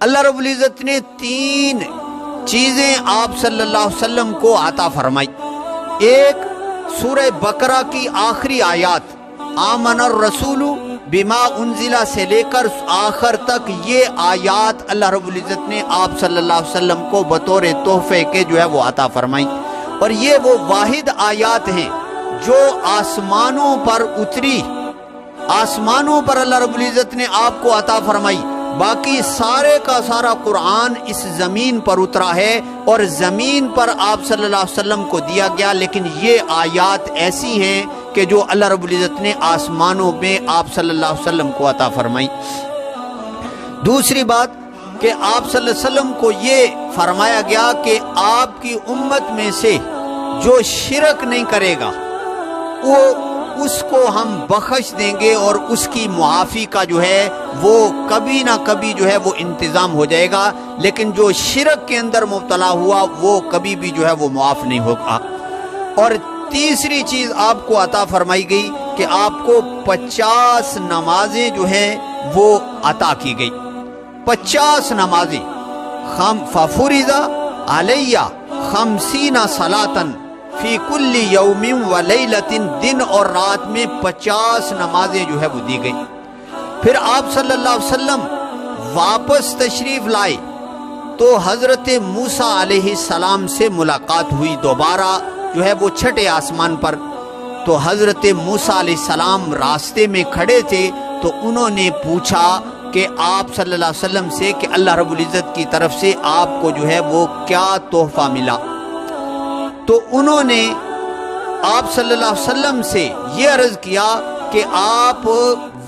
اللہ رب العزت نے 3 چیزیں آپ صلی اللہ علیہ وسلم کو عطا فرمائی۔ ایک سورہ بقرہ کی آخری آیات آمن الرسول بما انزلہ سے لے کر آخر تک، یہ آیات اللہ رب العزت نے آپ صلی اللہ علیہ وسلم کو بطور تحفے کے جو ہے وہ عطا فرمائی، اور یہ وہ واحد آیات ہیں جو آسمانوں پر اتری، آسمانوں پر اللہ رب العزت نے آپ کو عطا فرمائی۔ باقی سارے کا سارا قرآن اس زمین پر اترا ہے اور زمین پر آپ صلی اللہ علیہ وسلم کو دیا گیا، لیکن یہ آیات ایسی ہیں کہ جو اللہ رب العزت نے آسمانوں میں آپ صلی اللہ علیہ وسلم کو عطا فرمائی۔ دوسری بات کہ آپ صلی اللہ علیہ وسلم کو یہ فرمایا گیا کہ آپ کی امت میں سے جو شرک نہیں کرے گا وہ اس کو ہم بخش دیں گے، اور اس کی معافی کا جو ہے وہ کبھی نہ کبھی جو ہے وہ انتظام ہو جائے گا، لیکن جو شرک کے اندر مبتلا ہوا وہ کبھی بھی جو ہے وہ معاف نہیں ہوگا۔ اور تیسری چیز آپ کو عطا فرمائی گئی کہ آپ کو 50 نمازیں جو ہیں وہ عطا کی گئی، 50 نمازیں، فَفُرِضَ عَلَيَّ 50 صَلَاةً فی کل یوم و لیلۃ، دن اور رات میں 50 نمازیں جو ہے وہ دی گئی۔ پھر آپ صلی اللہ علیہ وسلم واپس تشریف لائے تو حضرت موسیٰ علیہ السلام سے ملاقات ہوئی دوبارہ جو ہے وہ 6 آسمان پر۔ تو حضرت موسیٰ علیہ السلام راستے میں کھڑے تھے تو انہوں نے پوچھا کہ آپ صلی اللہ علیہ وسلم سے کہ اللہ رب العزت کی طرف سے آپ کو جو ہے وہ کیا تحفہ ملا؟ تو انہوں نے آپ صلی اللہ علیہ وسلم سے یہ عرض کیا کہ آپ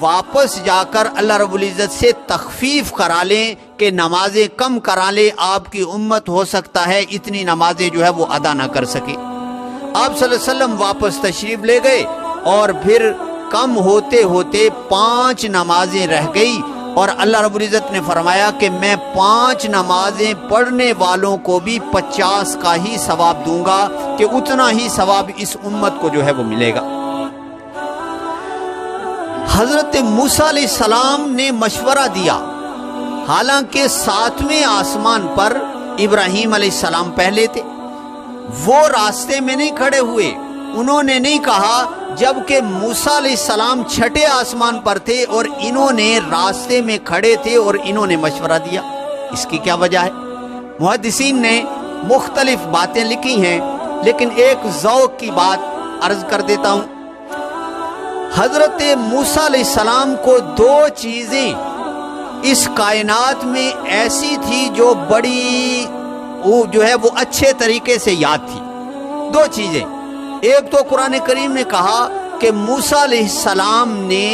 واپس جا کر اللہ رب العزت سے تخفیف کرا لیں کہ نمازیں کم کرا لیں، آپ کی امت ہو سکتا ہے اتنی نمازیں جو ہے وہ ادا نہ کر سکے۔ آپ صلی اللہ علیہ وسلم واپس تشریف لے گئے اور پھر کم ہوتے ہوتے 5 نمازیں رہ گئی، اور اللہ رب العزت نے فرمایا کہ میں 5 نمازیں پڑھنے والوں کو بھی 50 کا ہی ثواب دوں گا، کہ اتنا ہی ثواب اس امت کو جو ہے وہ ملے گا۔ حضرت موسیٰ علیہ السلام نے مشورہ دیا، حالانکہ 7ویں آسمان پر ابراہیم علیہ السلام پہلے تھے، وہ راستے میں نہیں کھڑے ہوئے، انہوں نے نہیں کہا، جبکہ موسیٰ علیہ السلام 6 آسمان پر تھے اور انہوں نے راستے میں کھڑے تھے اور انہوں نے مشورہ دیا۔ اس کی کیا وجہ ہے؟ محدثین نے مختلف باتیں لکھی ہیں، لیکن ایک ذوق کی بات عرض کر دیتا ہوں۔ حضرت موسیٰ علیہ السلام کو 2 چیزیں اس کائنات میں ایسی تھی جو بڑی جو ہے وہ اچھے طریقے سے یاد تھی۔ 2 چیزیں، ایک تو قرآن کریم نے کہا کہ موسیٰ علیہ السلام نے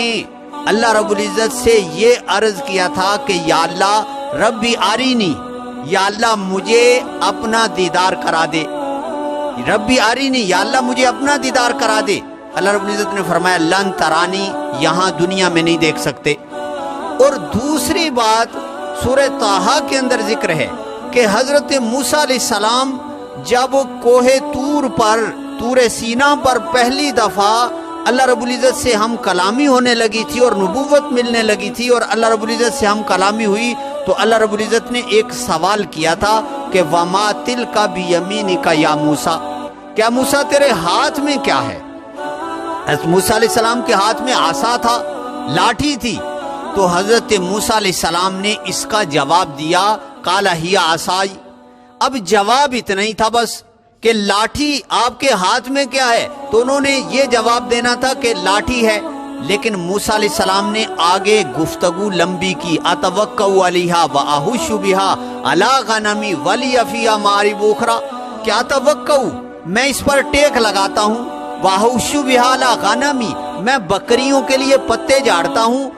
اللہ رب العزت سے یہ عرض کیا تھا کہ یا اللہ ربی آرینی، یا اللہ مجھے اپنا دیدار کرا دے، ربی آرینی، یا اللہ مجھے اپنا دیدار کرا دے۔ اللہ رب العزت نے فرمایا لن ترانی، یہاں دنیا میں نہیں دیکھ سکتے۔ اور دوسری بات سورہ طٰہٰ کے اندر ذکر ہے کہ حضرت موسیٰ علیہ السلام جب کوہ طور پر، طور سینا پر پہلی دفعہ اللہ رب العزت سے ہم کلامی ہونے لگی تھی اور نبوت ملنے لگی تھی اور اللہ رب العزت سے ہم کلامی ہوئی، تو اللہ رب العزت نے ایک سوال کیا تھا کہ وَمَا تِلْكَ بِيَمِينِكَ یا موسیٰ، کیا موسیٰ تیرے ہاتھ میں کیا ہے؟ حضرت موسیٰ علیہ السلام کے ہاتھ میں عصا تھا، لاٹھی تھی، تو حضرت موسیٰ علیہ السلام نے اس کا جواب دیا قَالَ هِيَ عَصَايَ۔ اب جواب اتنا ہی تھا بس کہ لاٹھی آپ کے ہاتھ میں کیا ہے، تو انہوں نے یہ جواب دینا تھا کہ لاٹھی ہے، لیکن موسیٰ علیہ السلام نے آگے گفتگو لمبی کی، اتوکؤ علیہا واحش بہا علی غنمی ولی فیہا مآرب اخری، کیا اتوکؤ، میں اس پر ٹیک لگاتا ہوں، واحش بہا علی غنمی، میں بکریوں کے لیے پتے جھاڑتا ہوں،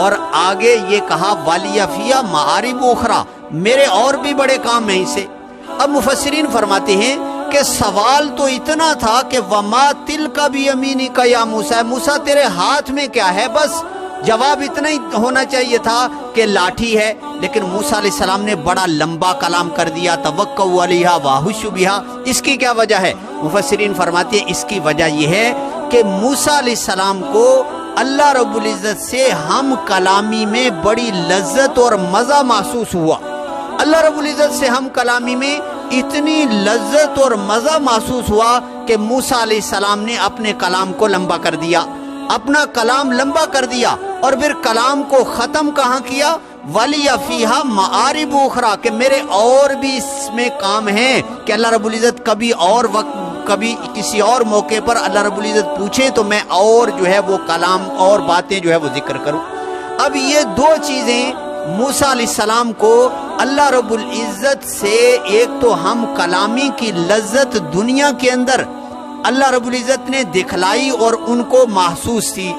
اور آگے یہ کہا ولی فیہا مآرب اخری، میرے اور بھی بڑے کام ہیں اسے۔ اب مفسرین فرماتے ہیں کہ سوال تو اتنا تھا کہ وما تلک بیمینک یا موسیٰ، موسیٰ تیرے ہاتھ میں کیا ہے، بس جواب اتنا ہی ہونا چاہیے تھا کہ لاٹھی ہے، لیکن موسیٰ علیہ السلام نے بڑا لمبا کلام کر دیا، توکؤ علیہا واحش بہا۔ اس کی کیا وجہ ہے؟ مفسرین فرماتے ہیں اس کی وجہ یہ ہے کہ موسیٰ علیہ السلام کو اللہ رب العزت سے ہم کلامی میں بڑی لذت اور مزہ محسوس ہوا، اللہ رب العزت سے ہم کلامی میں اتنی لذت اور مزہ محسوس ہوا کہ موسیٰ علیہ السلام نے اپنے کلام کو لمبا کر دیا، اپنا کلام لمبا کر دیا، اور پھر کلام کو ختم کہاں کیا؟ وَلِيَ فِيهَا مَآرِبُ أُخْرَى، کہ میرے اور بھی اس میں کام ہیں کہ اللہ رب العزت کبھی اور وقت، کبھی کسی اور موقع پر اللہ رب العزت پوچھے تو میں اور جو ہے وہ کلام اور باتیں جو ہے وہ ذکر کروں۔ اب یہ دو چیزیں موسیٰ علیہ السلام کو اللہ رب العزت سے، ایک تو ہم کلامی کی لذت دنیا کے اندر اللہ رب العزت نے دکھلائی اور ان کو محسوس تھی،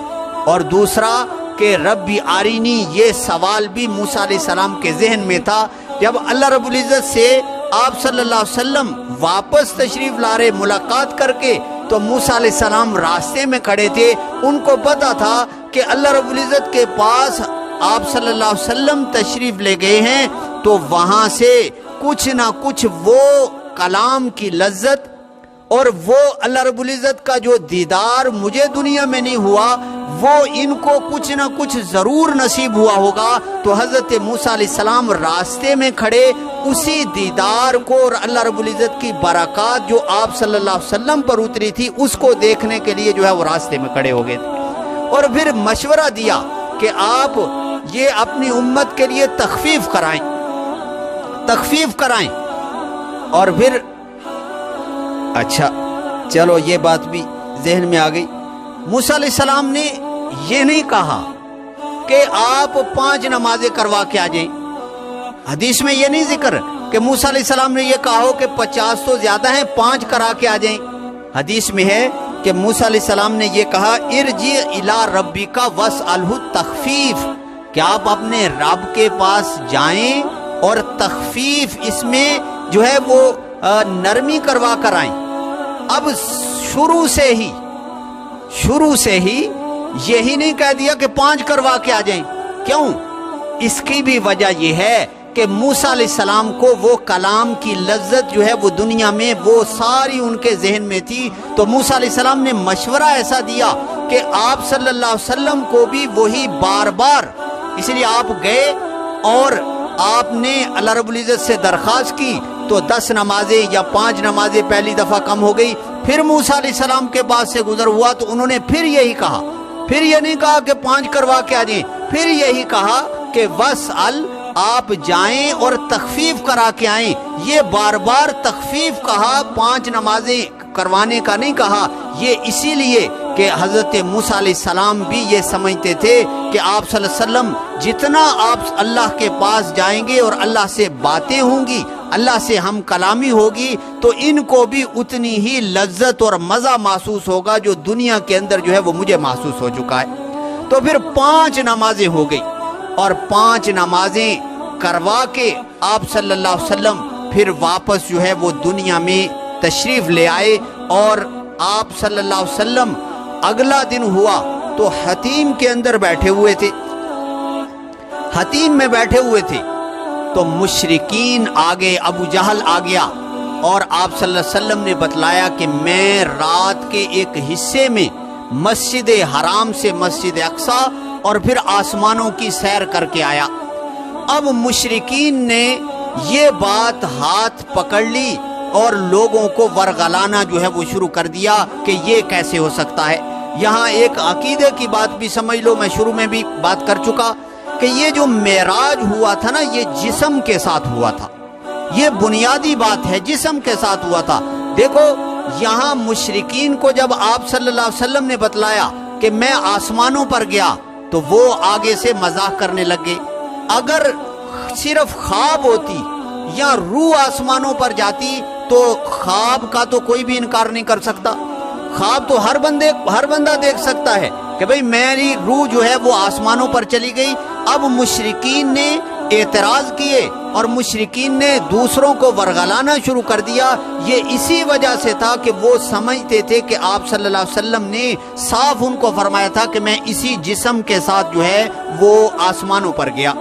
اور دوسرا کہ ربی آرینی، یہ سوال بھی موسیٰ علیہ السلام کے ذہن میں تھا۔ جب اللہ رب العزت سے آپ صلی اللہ علیہ وسلم واپس تشریف لا رہے ملاقات کر کے، تو موسیٰ علیہ السلام راستے میں کھڑے تھے، ان کو پتا تھا کہ اللہ رب العزت کے پاس آپ صلی اللہ علیہ وسلم تشریف لے گئے ہیں، تو وہاں سے کچھ نہ کچھ وہ کلام کی لذت اور وہ اللہ رب العزت کا جو دیدار مجھے دنیا میں نہیں ہوا، وہ ان کو کچھ نہ کچھ ضرور نصیب ہوا ہوگا۔ تو حضرت موسیٰ علیہ السلام راستے میں کھڑے اسی دیدار کو اور اللہ رب العزت کی برکات جو آپ صلی اللہ علیہ وسلم پر اتری تھی اس کو دیکھنے کے لیے جو ہے وہ راستے میں کھڑے ہو گئے تھے، اور پھر مشورہ دیا کہ آپ یہ اپنی امت کے لیے تخفیف کرائیں، اور پھر اچھا چلو یہ بات بھی ذہن میں آ گئی۔ موسیٰ علیہ السلام نے یہ نہیں کہا کہ آپ 5 نمازیں کروا کے آ جائیں، حدیث میں یہ نہیں ذکر کہ موسیٰ علیہ السلام نے یہ کہا ہو کہ 50 تو زیادہ ہیں، 5 کرا کے آ جائیں۔ حدیث میں ہے کہ موسیٰ علیہ السلام نے یہ کہا ارجع الی ربک واسألہ التخفیف، کہ آپ اپنے رب کے پاس جائیں اور تخفیف، اس میں جو ہے وہ نرمی کروا کر آئیں۔ اب شروع سے ہی یہی نہیں کہہ دیا کہ 5 کروا کے آ جائیں، کیوں؟ اس کی بھی وجہ یہ ہے کہ موسیٰ علیہ السلام کو وہ کلام کی لذت جو ہے وہ دنیا میں وہ ساری ان کے ذہن میں تھی، تو موسیٰ علیہ السلام نے مشورہ ایسا دیا کہ آپ صلی اللہ علیہ وسلم کو بھی وہی بار بار، اس لیے آپ گئے اور آپ نے اللہ رب العزت سے درخواست کی، تو 10 نمازیں یا 5 نمازیں پہلی دفعہ کم ہو گئی۔ پھر موسیٰ علیہ السلام کے پاس سے گزر ہوا تو انہوں نے پھر یہی کہا، پھر یہ نہیں کہا کہ 5 کروا کے آ جائیں، پھر یہی کہا کہ وَاسْأَلْ، آپ جائیں اور تخفیف کرا کے آئیں۔ یہ بار بار تخفیف کہا، 5 نمازیں کروانے کا نہیں کہا، یہ اسی لیے کہ حضرت موسیٰ علیہ السلام بھی یہ سمجھتے تھے کہ آپ صلی اللہ علیہ وسلم جتنا آپ اللہ کے پاس جائیں گے اور اللہ سے باتیں ہوں گی، اللہ سے ہم کلامی ہوگی، تو ان کو بھی اتنی ہی لذت اور مزہ محسوس ہوگا جو دنیا کے اندر جو ہے وہ مجھے محسوس ہو چکا ہے۔ تو پھر 5 نمازیں ہو گئی، اور 5 نمازیں کروا کے آپ صلی اللہ علیہ وسلم پھر واپس جو ہے وہ دنیا میں تشریف لے آئے، اور آپ صلی اللہ علیہ وسلم اگلا دن ہوا تو حتیم کے اندر بیٹھے ہوئے تھے، حتیم میں بیٹھے ہوئے تھے، تو مشرکین آگے، ابو جہل آ گیا، اور آپ صلی اللہ علیہ وسلم نے بتلایا کہ میں رات کے ایک حصے میں مسجد حرام سے مسجد اقصی اور پھر آسمانوں کی سیر کر کے آیا۔ اب مشرکین نے یہ بات ہاتھ پکڑ لی اور لوگوں کو ورغلانا جو ہے وہ شروع کر دیا کہ یہ کیسے ہو سکتا ہے۔ یہاں ایک عقیدے کی بات بھی سمجھ لو، میں شروع میں بھی بات کر چکا کہ یہ جو معراج ہوا تھا نا، یہ جسم کے ساتھ ہوا تھا، یہ بنیادی بات ہے، جسم کے ساتھ ہوا تھا۔ دیکھو یہاں مشرکین کو جب آپ صلی اللہ علیہ وسلم نے بتلایا کہ میں آسمانوں پر گیا، تو وہ آگے سے مذاق کرنے لگے۔ اگر صرف خواب ہوتی یا روح آسمانوں پر جاتی تو خواب کا تو کوئی بھی انکار نہیں کر سکتا، خواب تو ہر بندہ دیکھ سکتا ہے کہ بھئی میری روح جو ہے وہ آسمانوں پر چلی گئی۔ اب مشرکین نے اعتراض کیے اور مشرکین نے دوسروں کو ورغلانا شروع کر دیا۔ یہ اسی وجہ سے تھا کہ وہ سمجھتے تھے کہ آپ صلی اللہ علیہ وسلم نے صاف ان کو فرمایا تھا کہ میں اسی جسم کے ساتھ جو ہے وہ آسمانوں پر گیا۔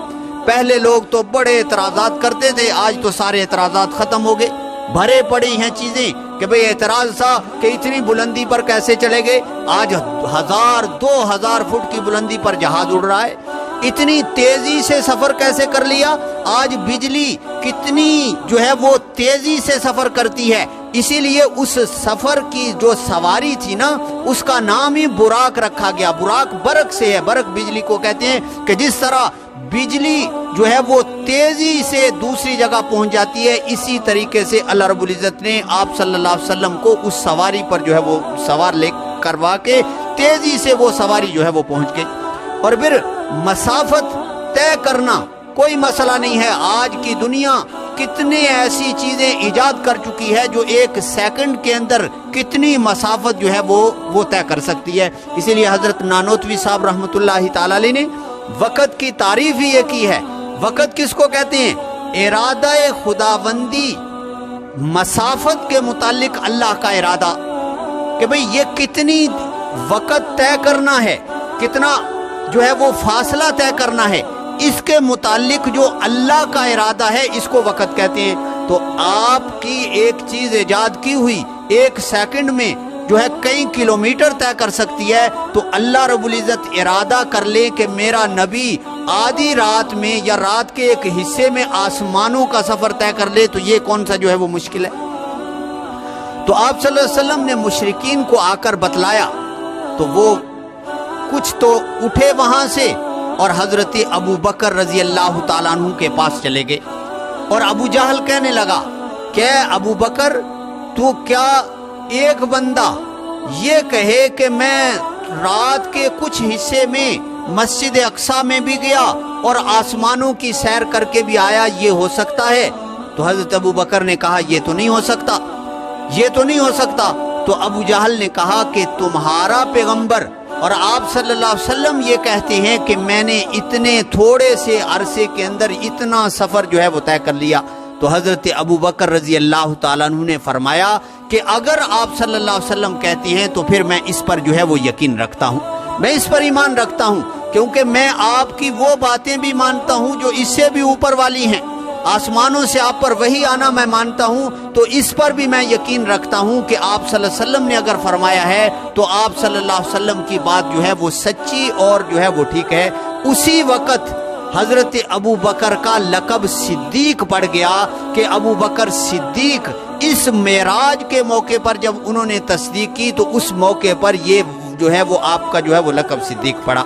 پہلے لوگ تو بڑے اعتراضات کرتے تھے، آج تو سارے اعتراضات ختم ہو گئے، بھرے پڑی ہیں چیزیں کہ بھئی اعتراض تھا کہ اتنی بلندی پر کیسے چلے گئے، آج 1000-2000 فٹ کی بلندی پر جہاز اڑ رہا ہے، اتنی تیزی سے سفر کیسے کر لیا؟ آج بجلی کتنی جو ہے وہ تیزی سے سفر کرتی ہے، اسی لیے اس سفر کی جو سواری تھی نا اس کا نام ہی براق رکھا گیا۔ براق برق سے ہے، برق بجلی کو کہتے ہیں کہ جس طرح بجلی جو ہے وہ تیزی سے دوسری جگہ پہنچ جاتی ہے، اسی طریقے سے اللہ رب العزت نے آپ صلی اللہ علیہ وسلم کو اس سواری پر جو ہے وہ سوار لے کروا کے تیزی سے وہ سواری جو ہے وہ پہنچ گئی۔ اور پھر مسافت طے کرنا کوئی مسئلہ نہیں ہے۔ آج کی دنیا کتنے ایسی چیزیں ایجاد کر چکی ہے جو ایک سیکنڈ کے اندر کتنی مسافت جو ہے وہ طے کر سکتی ہے۔ اسی لیے حضرت نانوتوی صاحب رحمۃ اللہ تعالی علیہ نے وقت کی تعریف ہی یہ کی ہے۔ وقت کس کو کہتے ہیں؟ ارادہ خداوندی، مسافت کے متعلق اللہ کا ارادہ کہ بھئی یہ کتنی وقت طے کرنا ہے، کتنا جو ہے وہ فاصلہ طے کرنا ہے، اس کے متعلق جو اللہ کا ارادہ ہے اس کو وقت کہتے ہیں۔ تو آپ کی ایک چیز ایجاد کی ہوئی ایک سیکنڈ میں جو ہے کئی کلومیٹر طے کر سکتی ہے، تو اللہ رب العزت ارادہ کر لے کہ میرا نبی آدھی رات میں یا رات کے ایک حصے میں آسمانوں کا سفر طے کر لے، تو یہ کون سا جو ہے وہ مشکل ہے؟ تو آپ صلی اللہ علیہ وسلم نے مشرکین کو آ کر بتلایا تو وہ کچھ تو اٹھے وہاں سے اور حضرت ابو بکر رضی اللہ تعالیٰ عنہ کے پاس چلے گئے، اور ابو جہل کہنے لگا کہ ابو بکر تو کیا ایک بندہ یہ کہے کہ میں رات کے کچھ حصے میں مسجد اقصی میں بھی گیا اور آسمانوں کی سیر کر کے بھی آیا، یہ ہو سکتا ہے؟ تو حضرت ابو بکر نے کہا یہ تو نہیں ہو سکتا، یہ تو نہیں ہو سکتا۔ تو ابو جہل نے کہا کہ تمہارا پیغمبر اور آپ صلی اللہ علیہ وسلم یہ کہتے ہیں کہ میں نے اتنے تھوڑے سے عرصے کے اندر اتنا سفر جو ہے وہ طے کر لیا۔ تو حضرت ابو بکر رضی اللہ تعالیٰ عنہ نے فرمایا کہ اگر آپ صلی اللہ علیہ وسلم کہتے ہیں تو پھر میں اس پر جو ہے وہ یقین رکھتا ہوں، میں اس پر ایمان رکھتا ہوں، کیونکہ میں آپ کی وہ باتیں بھی مانتا ہوں جو اس سے بھی اوپر والی ہیں، آسمانوں سے آپ پر وہی آنا میں مانتا ہوں، تو اس پر بھی میں یقین رکھتا ہوں کہ آپ صلی اللہ علیہ وسلم نے اگر فرمایا ہے تو آپ صلی اللہ علیہ وسلم کی بات جو ہے وہ سچی اور جو ہے وہ ٹھیک ہے۔ اسی وقت حضرت ابو بکر کا لقب صدیق پڑ گیا کہ ابو بکر صدیق اس معراج کے موقع پر جب انہوں نے تصدیق کی تو اس موقع پر یہ جو ہے وہ آپ کا جو ہے وہ لقب صدیق پڑا۔